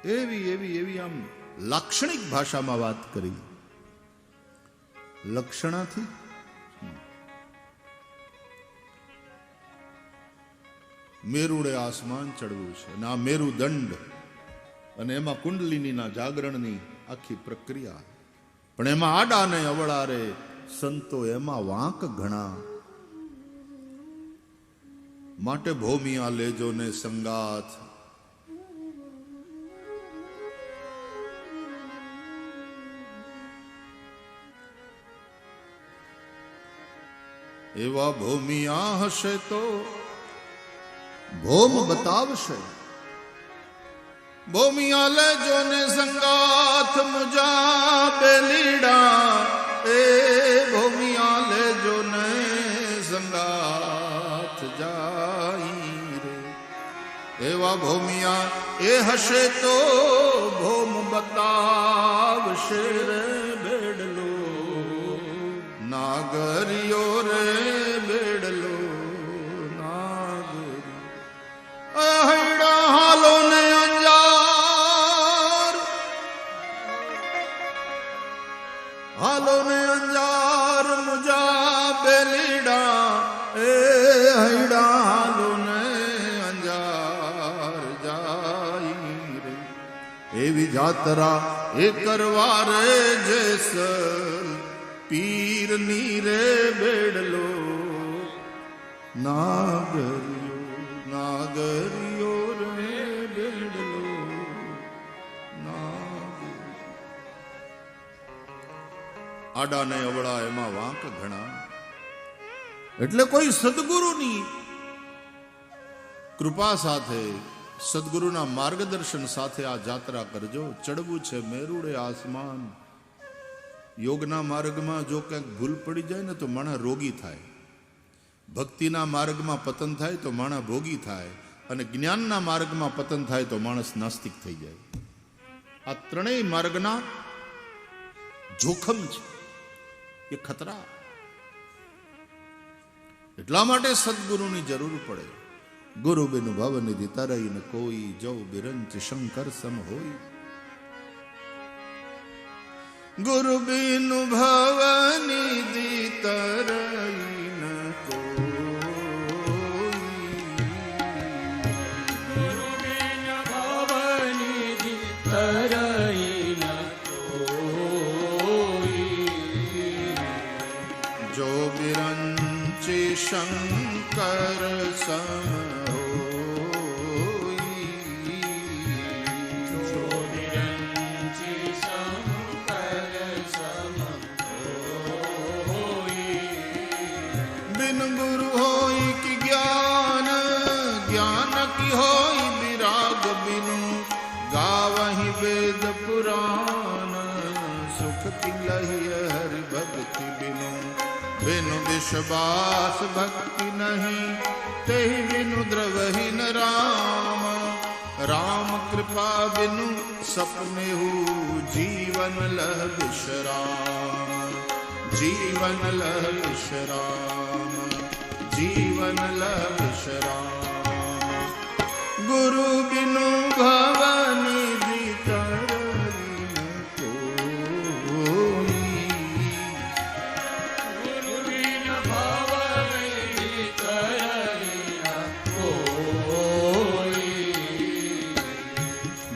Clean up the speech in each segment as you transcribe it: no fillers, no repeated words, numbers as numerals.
એવી એવી એવી આમ લાક્ષણિક ભાષામાં વાત કરી. લક્ષણાથી મેરુડે આસમાન ચડવું છે અને આ મેરુદંડ અને એમાં કુંડલિનીના જાગરણની આખી પ્રક્રિયા. પણ એમાં આડા ને અવળા રે સંતો એમાં વાંક ઘણા. માટે ભૌમિયા લેજો ને સંગાથ. એવા ભૌમિયા હશે તો ભૌમ બતાવશે. ભૌમિયા લેજો ને સંગાથ મુજા બેલીડા. એ ભૌમિયા લેજો ને સંગાથ જાઈ રે. એવા ભૌમિયા એ હશે તો ભૌમ બતાવશે રે બેડલો. નાગરિયો રે બેડલો નાગરી. હૈડા હાલો ને અંજાર. હાલો ને અંજાર મુજા બેલીડા. એ હૈડા હાલો ને અંજાર જાઈ રે. એવી જાત્રા એ કરવા રે જેસલ પીર ની રે બેડલો. નાગરિયો નાગરિયો રે બેડલો નાગરિયો. આડા ને અવળા એમાં વાંક ઘણા. એટલે કોઈ સદગુરુની કૃપા સાથે સદગુરુના માર્ગદર્શન સાથે આ જાત્રા કરજો. ચડવું છે મેરુડે આસમાન. યોગના માર્ગમાં જો ક્યાંક ભૂલ પડી જાય ને તો માણસ રોગી થાય. ભક્તિના માર્ગમાં પતન થાય તો માણસ ભોગી થાય. અને જ્ઞાનના માર્ગમાં પતન થાય તો માણસ નાસ્તિક થઈ જાય. આ ત્રણેય માર્ગના જોખમ છે, એ ખતરા. એટલા માટે સદગુરુની જરૂર પડે. ગુરુ બિન ભવનિધિ તરઈ ન કોઈ. જો બિરંચ શંકર સમ હોય. ગુરુ બિન ભવનિધિ તરઈ ન કોઈ. ગુરુ બિન ભવનિધિ તરઈ ન કોઈ. જો બિરંચી શંકર સમ वेद पुराण. सुख तिलहिय हरि भक्ति बिनु. बिनु विश्वास भक्ति नहीं तेहि बिनु द्रवहीन राम. राम कृपा बिनु सपने हु जीवन लह विश्राम. जीवन लह विश्राम. जीवन लह विश्राम. गुरु बिनु भवनिधि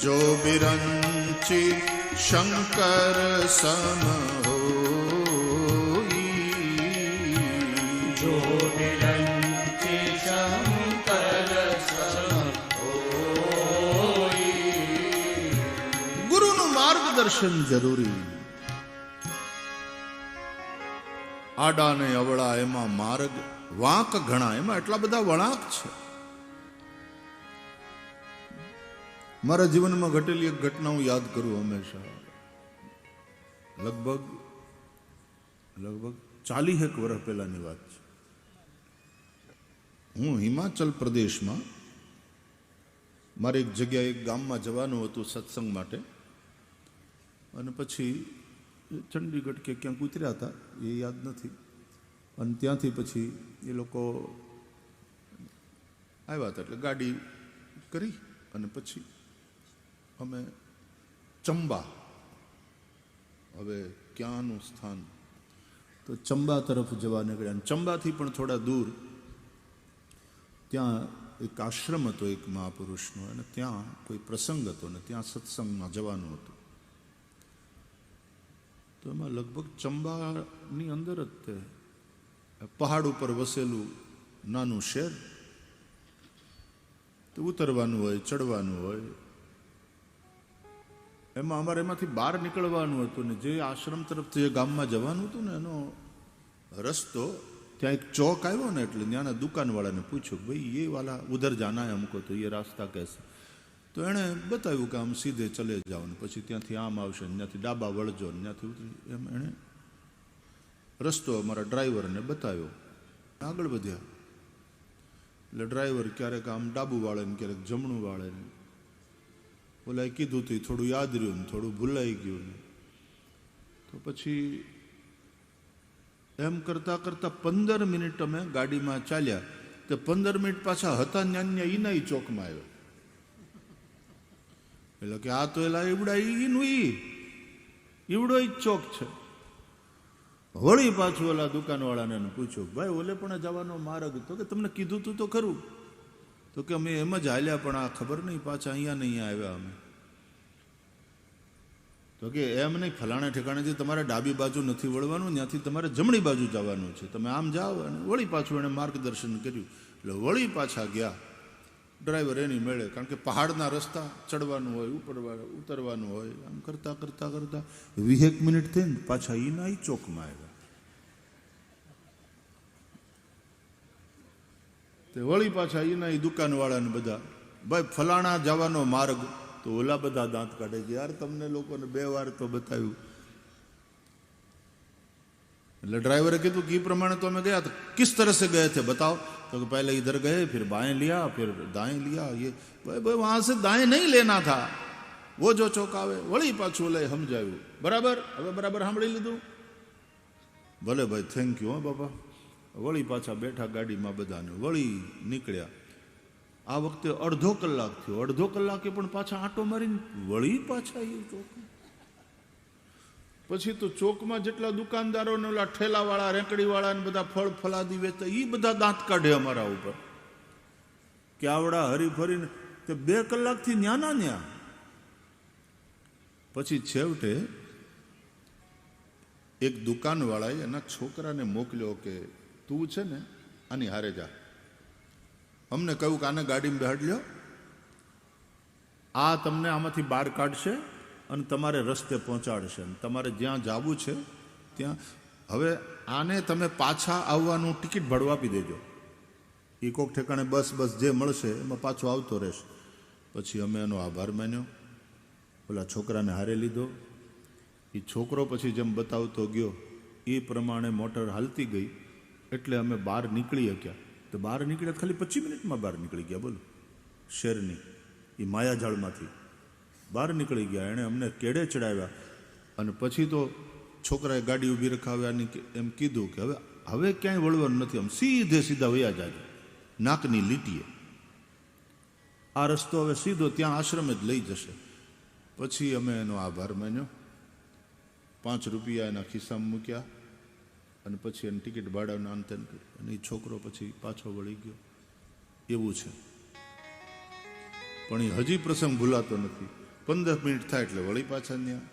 जो बिरंची शंकर सम होई. जो बिरंची शंकर सम होई. ગુરુનું માર્ગદર્શન જરૂરી. આડા ને અવળા એમાં માર્ગ વાંક ઘણા. એમાં એટલા બધા વળાંક છે. મારા જીવનમાં ઘટેલી એક ઘટના હું યાદ કરું હંમેશા. લગભગ 40 વર્ષ પહેલાની વાત છે. હું હિમાચલ પ્રદેશમાં મારે એક જગ્યાએ એક ગામમાં જવાનું હતું સત્સંગ માટે. અને પછી ચંડીગઢ કે ક્યાંક ઉતર્યા હતા, એ યાદ નથી. અને ત્યાંથી પછી એ લોકો આવ્યા હતા એટલે ગાડી કરી અને પછી અમે ચંબા, હવે ક્યાંનું સ્થાન, તો ચંબા તરફ જવા નીકળ્યા. ચંબાથી પણ થોડા દૂર ત્યાં એક આશ્રમ હતો એક મહાપુરુષનો, અને ત્યાં કોઈ પ્રસંગ હતો ને ત્યાં સત્સંગમાં જવાનું હતું. તો એમાં લગભગ ચંબાની અંદર જ તે પહાડ ઉપર વસેલું નાનું શહેર, તો ઉતરવાનું હોય, ચડવાનું હોય. એમાં અમારે એમાંથી બહાર નીકળવાનું હતું ને જે આશ્રમ તરફથી જે ગામમાં જવાનું હતું ને એનો રસ્તો, ત્યાં એક ચોક આવ્યો ને એટલે ત્યાંના દુકાનવાળાને પૂછ્યું, ભાઈ એ વાલા ઉધર જાના હે હમકો, તો એ રાસ્તા કહેશે. તો એણે બતાવ્યું કે આમ સીધે ચલે જાઓ ને પછી ત્યાંથી આમ આવશે ને ત્યાંથી ડાબા વળજો ને ત્યાંથી ઉતરી. એમ એણે રસ્તો અમારા ડ્રાઈવરને બતાવ્યો. આગળ વધ્યા એટલે ડ્રાઈવર ક્યારેક આમ ડાબું વાળે ને ક્યારેક જમણું વાળે ને ઓલાએ કીધું હતું થોડું યાદ રહ્યું ને થોડું ભૂલાઈ ગયું ને. તો પછી એમ કરતાં કરતાં 15 મિનિટ અમે ગાડીમાં ચાલ્યા. તે 15 મિનિટ પાછા હતા ન્યાન્ય ઈનાઈ ચોકમાં આવ્યા. એટલે કે આ તો એલા ઈવડા ઈનું ઈવડો જ ચોક છે. વળી પાછું ઓલા દુકાનવાળાને પૂછ્યું, ભાઈ ઓલે પણ જવાનો માર્ગ, તો કે તમને કીધું તું તો ખરું. તો કે અમે એમ જ હાલ્યા પણ આ ખબર નહીં પાછા અહીંયા ને અહીંયા આવ્યા અમે. તો કે એમ નહીં, ફલાણા ઠેકાણેથી તમારે ડાબી બાજુ નથી વળવાનું, ત્યાંથી તમારે જમણી બાજુ જવાનું છે, તમે આમ જાઓ. અને વળી પાછું એણે માર્ગદર્શન કર્યું. એટલે વળી પાછા ગયા. ડ્રાઈવર એની મેળે, કારણ કે પહાડના રસ્તા ચડવાનું હોય, ઉતરવાનું હોય, આમ કરતાં કરતાં કરતાં 20 મિનિટ થઈને પાછા ઈના ચોકમાં આવ્યા. તે વળી પાછા ઈના દુકાનવાળાને બધા, ભાઈ ફલાણા જવાનો માર્ગ. તો ઓલા બધા દાંત કાઢે છે, યાર તમને લોકોને 2 વાર તો બતાવ્યું. એટલે ડ્રાઈવરે કીધું કે એ પ્રમાણે તો અમે ગયા. તો કિસ तरह से गए थे बताओ. तो पहले इधर गए, फिर बाएं लिया, फिर दाएं लिया. ये भाई वहां से दाएं नहीं लेना था, वो जो चौक आवे वળી પાછું લે સમજાવ્યું. બરાબર, હવે બરાબર સાંભળી લીધું. ભલે ભાઈ, થેન્ક યુ. હો બાપા. વળી પાછા બેઠા ગાડીમાં બધાને, વળી નીકળ્યા. આ વખતે અડધો કલાક થયો. અડધો કલાકે પણ પાછા આંટો મારીને વળી પાછા એ ચોક. પછી તો ચોકમાં જેટલા દુકાનદારો ને ઓલા ઠેલાવાળા, રેકડીવાળા ને બધા ફળ ફલાદી વેચતા, એ બધા દાંત કાઢે અમારા ઉપર કે આવડા હરી ફરીને. તે 2 કલાકથી ન્યાના ન્યા. પછી છેવટે એક દુકાનવાળાએ એના છોકરાને મોકલ્યો કે તું છે ને આની હારે જા. અમને કહ્યું કે આને ગાડીમાં બેહાડી લ્યો, આ તમને આમાંથી બહાર કાઢશે અને તમારે રસ્તે પહોંચાડશે, તમારે જ્યાં જવું છે ત્યાં. હવે આને તમે પાછા આવવાનું ટિકિટ ભાડું આપી દેજો. એ કોક ઠેકાણે બસ જે મળશે એમાં પાછો આવતો રહેશે. પછી અમે એનો આભાર માન્યો, ઓલા છોકરાને હારે લીધો. એ છોકરો પછી જેમ બતાવતો ગયો એ પ્રમાણે મોટર હાલતી ગઈ. એટલે અમે બહાર નીકળી શક્યા. તો બહાર નીકળ્યા ખાલી 25 મિનિટમાં બહાર નીકળી ગયા. બોલો, શહેરની એ માયાજાળમાંથી બહાર નીકળી ગયા. એણે અમને કેડે ચડાવ્યા. અને પછી તો છોકરાએ ગાડી ઊભી રખાવ્યાની એમ કીધું કે હવે ક્યાંય વળવાનું નથી, આમ સીધા વયા જાજો નાકની લીટીએ. આ રસ્તો હવે સીધો ત્યાં આશ્રમે જ લઈ જશે. પછી અમે એનો આભાર માન્યો. 5 રૂપિયા એના ખિસ્સામાં મૂક્યા અને પછી એને ટિકિટ ભાડાના અંતે અને એ છોકરો પછી પાછો વળી ગયો. એવું છે. પણ એ હજી પ્રસંગ ભૂલાતો નથી. 15 મિનિટ થાય એટલે વળી પાછા ન્યા,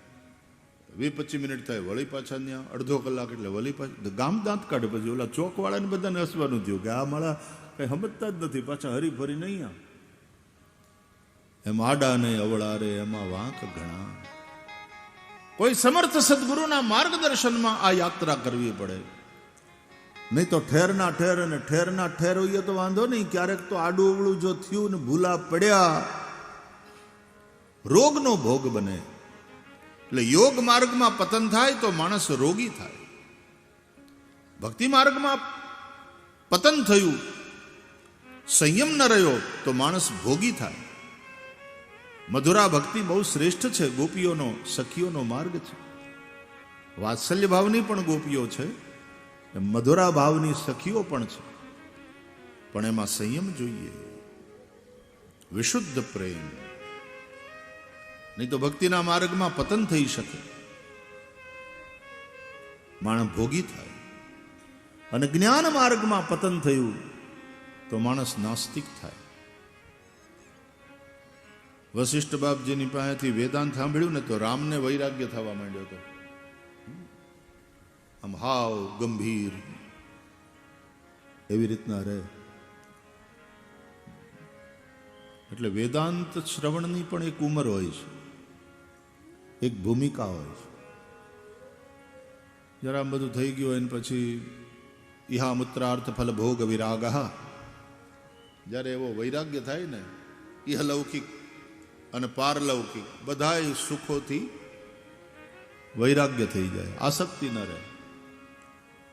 20-25 મિનિટ થાય વળી પાછા ન્યા, અડધો કલાક એટલે વળી પાછા. ગામ દાંત કાઢે. પછી ઓલા ચોકવાળાને બધાને હસવાનું થયું કે આ માળા કંઈ સમજતા જ નથી, પાછા હરીફરી નહીં. એમ આડા નહીં અવળા રે એમાં વાંક ઘણા. કોઈ સમર્થ સદગુરુના માર્ગદર્શનમાં આ યાત્રા કરવી પડે. નહીં તો ઠેરના ઠેર અને ઠેરના ઠેર હોઈએ તો વાંધો નહીં. ક્યારેક તો આડું અવળું જો થયું ને ભૂલા પડ્યા, રોગનો ભોગ બને. એટલે યોગ માર્ગમાં પતન થાય તો માણસ રોગી થાય. ભક્તિ માર્ગમાં પતન થયું, સંયમ ન રહ્યો તો માણસ ભોગી થાય. મધુરા ભક્તિ બહુ શ્રેષ્ઠ છે. ગોપીઓનો, સખીઓનો માર્ગ છે. વાત્સલ્ય ભાવની પણ ગોપીઓ છે, મધુરા ભાવની સખીઓ પણ છે. પણ એમાં સંયમ જોઈએ, વિશુદ્ધ પ્રેમ. નહીં તો ભક્તિના માર્ગમાં પતન થઈ શકે, માણસ ભોગી થાય. અને જ્ઞાન માર્ગમાં પતન થયું તો માણસ નાસ્તિક થાય. વશિષ્ઠ બાપજીની પાસેથી વેદાંત સાંભળ્યું ને તો રામને વૈરાગ્ય થવા માંડ્યો હતો. આમ હાવ ગંભીર એવી રીતના રહે. એટલે વેદાંત શ્રવણની પણ એક ઉંમર હોય છે, એક ભૂમિકા હોય છે. જરા આમ બધું થઈ ગયું હોય ને પછી ઇહામૂત્રાર્થ ફલ ભોગ વિરાગ, જ્યારે એવો વૈરાગ્ય થાય ને, ઇહલૌકિક અને પારલૌકિક બધાય સુખોથી વૈરાગ્ય થઈ જાય, આસક્તિ ન રહે.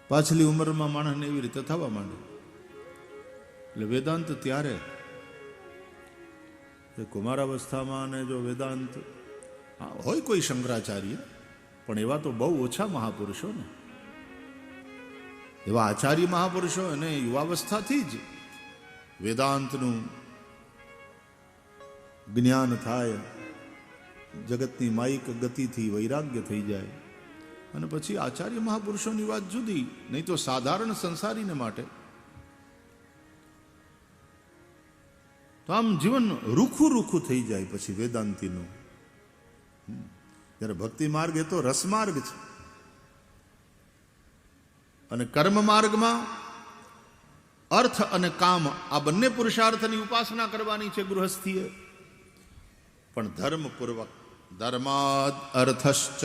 પાછલી ઉંમરમાં માણસને એવી રીતે થવા માંડે. એટલે વેદાંત ત્યારે કુમારાવસ્થામાં ને જો વેદાંત હોય કોઈ શંકરાચાર્ય, પણ એવા તો બહુ ઓછા મહાપુરુષો ને. એવા આચાર્ય મહાપુરુષો એને યુવાવસ્થાથી જ વેદાંતનું જ્ઞાન થાય, જગતની માયિક ગતિથી વૈરાગ્ય થઈ જાય. અને પછી આચાર્ય મહાપુરુષોની વાત જુદી, નહીં તો સાધારણ સંસારીને માટે તો આમ જીવન રૂખું રૂખું થઈ જાય. પછી વેદાંતિનું જ્યારે ભક્તિ માર્ગ એ તો રસમાર્ગ છે, અને કર્મ માર્ગમાં અર્થ અને કામ આ બંને પુરુષાર્થની ઉપાસના કરવાની છે ગૃહસ્થીએ, પણ ધર્મપૂર્વક. ધર્માદ અર્થશ્ચ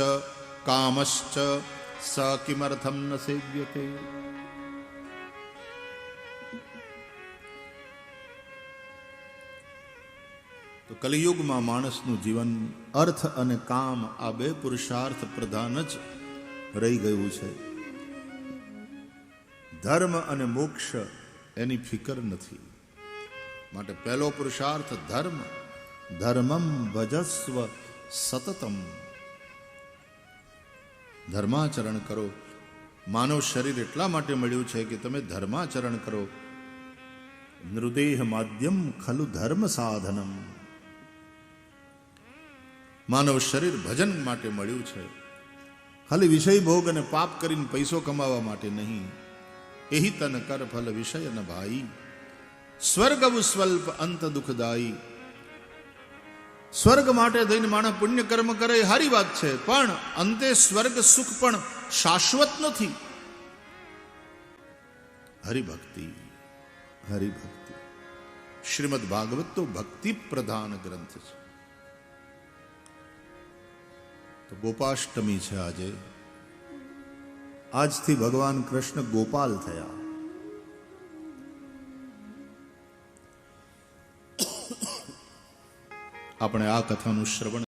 કામશ્ચ સ કિમર્થમ ન સેવ્યતે. તો કલિયુગમાં માણસનું જીવન અર્થ અને કામ આ બે પુરુષાર્થ પ્રધાન જ રહી ગયું છે. ધર્મ અને મોક્ષ એની ફિકર નથી. માટે પહેલો પુરુષાર્થ ધર્મ. ધર્મમ ભજસ્વ સતતમ. ધર્માચરણ કરો. માનવ શરીર એટલા માટે મળ્યું છે કે તમે ધર્માચરણ કરો. નૃદેહ માધ્યમ ખલુ ધર્મ સાધનમ. માનવ શરીર ભજન માટે મળ્યું છે, ખાલી વિષય ભોગ અને પાપ કરીને પૈસો કમાવા માટે નહીં. એહી તન કર ફલ વિષય ન ભાઈ, સ્વર્ગ સ્વલ્પ અંત દુઃખદાયી. સ્વર્ગ માટે થઈને માણસ પુણ્ય કર્મ કરે એ સારી વાત છે, પણ અંતે સ્વર્ગ સુખ પણ શાશ્વત નથી. હરિભક્તિ, હરિભક્તિ. શ્રીમદ ભાગવત તો ભક્તિ પ્રધાન ગ્રંથ છે. તો ગોપાષ્ટમી છે આજે. આજથી ભગવાન કૃષ્ણ ગોપાલ થયા. આપણે આ કથાનું શ્રવણ